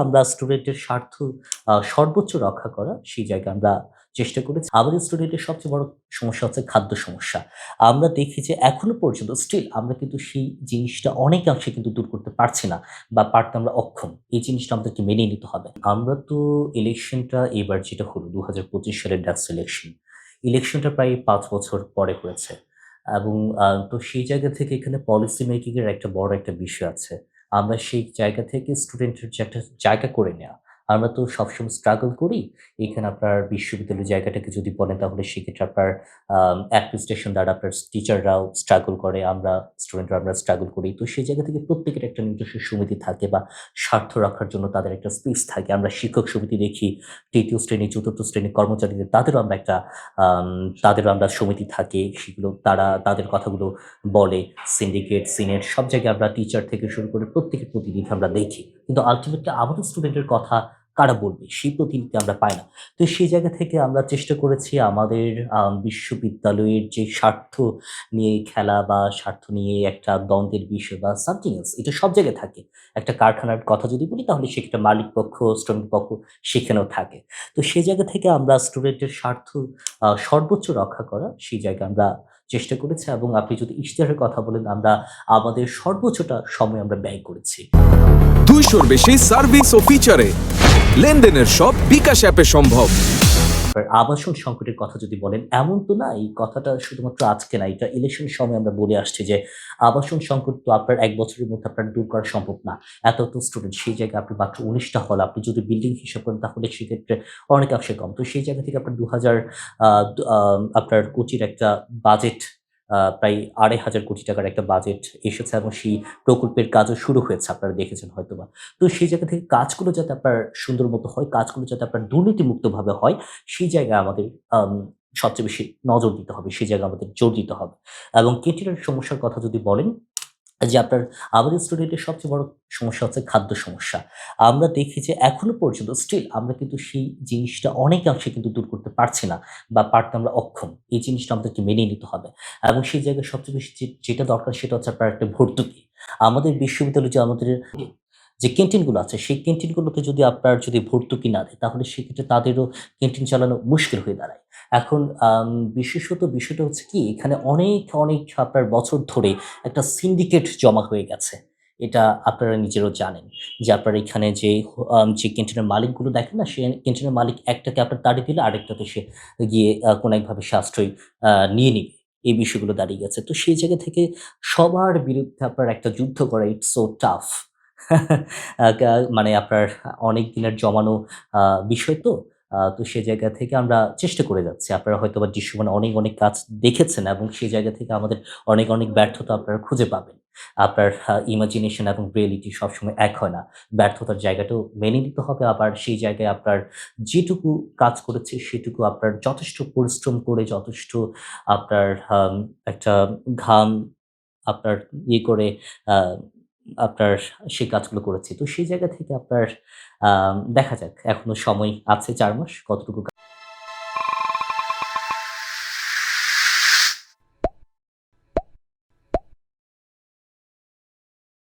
আমরা স্টুডেন্টের স্বার্থ সর্বোচ্চ রক্ষা করা, সেই জায়গায় আমরা চেষ্টা করেছি। আমাদের স্টুডেন্টের সবচেয়ে বড় সমস্যা হচ্ছে খাদ্য সমস্যা। আমরা দেখি যে এখনো পর্যন্ত স্টিল আমরা কিন্তু সেই জিনিসটা অনেকাংশে কিন্তু দূর করতে পারছি না বা পারতে আমরা অক্ষম। এই জিনিসটা আমাদেরকে মেনেই নিতে হবে। আমরা তো ইলেকশনটা এবার যেটা হলো ২০২৫ সালের ডাকসু ইলেকশন। ইলেকশনটা প্রায় ৫ বছর পরে হয়েছে এবং তো সেই জায়গা থেকে এখানে পলিসি মেকিং এর একটা বড় একটা বিষয় আছে। আমরা সেই জায়গা থেকে স্টুডেন্টের যে একটা জায়গা করে নেয়া। আমরা তো সবসময় স্ট্রাগল করি। এখানে আপনার বিশ্ববিদ্যালয়ের জায়গাটাকে যদি বলেন তাহলে সেক্ষেত্রে আপনার অ্যাডমিনিস্ট্রেশন দ্বারা আপনার টিচাররাও স্ট্রাগল করে, আমরা স্টুডেন্টরা আমরা স্ট্রাগল করি। তো সেই জায়গা থেকে প্রত্যেকের একটা নিজস্ব সমিতি থাকে বা স্বার্থ রক্ষার জন্য তাদের একটা স্পেস থাকে। আমরা শিক্ষক সমিতি দেখি, ৩য় শ্রেণী, ৪র্থ শ্রেণীর কর্মচারীদের তাদেরও আমরা একটা আম তাদেরও আমরা সমিতি থাকে। সেগুলো তারা তাদের কথাগুলো বলে। সিন্ডিকেট, সিনেট সব জায়গায় আমরা টিচার থেকে শুরু করে প্রত্যেকের প্রতিনিধি আমরা দেখি। কিন্তু আল্টিমেটলি আমাদের স্টুডেন্টের কথা কারা বলবে? সেই প্রতিনিধি আমরা পাই না। তো সেই জায়গা থেকে আমরা চেষ্টা করেছি আমাদের বিশ্ববিদ্যালয়ের যে স্বার্থ নিয়ে খেলা বা স্বার্থ নিয়ে একটা দ্বন্দ্বের বিষয় বা সামথিং এলস এটা সব জায়গায় থাকে। একটা কারখানার কথা যদি বলি তাহলে সেক্ষেত্রে মালিক পক্ষ, শ্রমিক পক্ষ সেখানেও থাকে। তো সেই জায়গা থেকে আমরা স্টুডেন্টের স্বার্থ সর্বোচ্চ রক্ষা করা সেই জায়গায় আমরা চেষ্টা করেছি এবং আপনি যদি ইশতেহারের কথা বলেন আমরা আমাদের সর্বোচ্চটা সময় আমরা ব্যয় করেছি। 200-র বেশি সার্ভিস ও ফিচারে লেনদেনের সব বিকাশ অ্যাপে সম্ভব। আর আবাসন সংকটের কথা যদি বলেন, এমন তো না এই কথাটা শুধুমাত্র আজকে না, এটা ইলেকশনের সময় আমরা বলে আসছি যে আবাসন সংকট তো আপনার ১ বছরের মধ্যে আপনার দূর করা সম্ভব না। এত স্টুডেন্ট সেই জায়গায় আপনি মাত্র ১৯ টা হল। আপনি যদি বিল্ডিং হিসাব করেন তাহলে সেক্ষেত্রে অনেকাংশে কম। তো সেই জায়গা থেকে আপনার ২০০০ আ দু আ আপনার কোটির একটা বাজেট প্রায় ২,৫০০ কোটি টাকার একটা বাজেট এসেছে এবং সেই প্রকল্পের কাজও শুরু হয়েছে আপনারা দেখেছেন হয়তোবা। তো সেই জায়গা থেকে কাজগুলো যাতে আপনার সুন্দর মতো হয়, কাজগুলো যাতে আপনার দুর্নীতিমুক্তভাবে হয় সেই জায়গায় আমাদের আম সবচেয়ে বেশি নজর দিতে হবে। সেই জায়গায় আমাদের জোর দিতে হবে। এবং ক্যান্টিনের সমস্যার কথা যদি বলেন, যে আপনার আমাদের স্টুডেন্টের সবচেয়ে বড় সমস্যা হচ্ছে খাদ্য সমস্যা। আমরা দেখি যে এখনো পর্যন্ত স্টিল আমরা কিন্তু সেই জিনিসটা অনেকাংশে কিন্তু দূর করতে পারছি না বা পারতে আমরা অক্ষম। এই জিনিসটা আমাদেরকে মেনেই নিতে হবে। এবং সেই জায়গায় সবচেয়ে বেশি যেটা দরকার সেটা হচ্ছে আপনার একটা ভর্তুকি। আমাদের বিশ্ববিদ্যালয়ে যে আমাদের যে ক্যান্টিনগুলো আছে, সেই ক্যান্টিনগুলোতে যদি আপনার যদি ভর্তুকি না দেয়, তাহলে সেক্ষেত্রে তাদেরও ক্যান্টিন চালানো মুশকিল হয়ে দাঁড়ায়। এখন বিশেষত বিষয়টা হচ্ছে কি, এখানে অনেক আপনার বছর ধরে একটা সিন্ডিকেট জমা হয়ে গেছে। এটা আপনারা নিজেরাও জানেন যে, আপনার এখানে যে ক্যান্টিনের মালিকগুলো দেখেন না, সে ক্যান্টিনের মালিক একটাকে আপনার তাড়িয়ে দিলে আরেকটাতে সে গিয়ে কোনো একভাবে সাশ্রয় নিয়ে নিবে। এই বিষয়গুলো দাঁড়িয়ে গেছে। তো সেই জায়গা থেকে সবার বিরুদ্ধে আপনার একটা যুদ্ধ করা ইটস সো টাফ। আ গা মানে আপনার অনেক দিনের জমানো আ বিষয় তো। তো সে জায়গা থেকে আমরা চেষ্টা করে যাচ্ছি। আপনারা হয়তোবা দৃশ্যমান অনেক কাজ দেখেছেন এবং সেই জায়গা থেকে আমাদের অনেক ব্যর্থতা আপনারা খুঁজে পাবেন। আপনার ইমাজিনেশন এবং রিয়েলিটি সবসময় এক হয় না। ব্যর্থতার জায়গাটাও মেনে নিতে হবে। আবার সেই জায়গায় আপনার যেটুকু কাজ করেছি সেটুকু আপনার যথেষ্ট পরিশ্রম করে যথেষ্ট আপনার একটা ঘাম আপনার করে আ আপনার সেই কাজগুলো করেছি। তো সেই জায়গা থেকে আপনার দেখা যাক এখনো সময় আছে ৪ মাস কতটুকু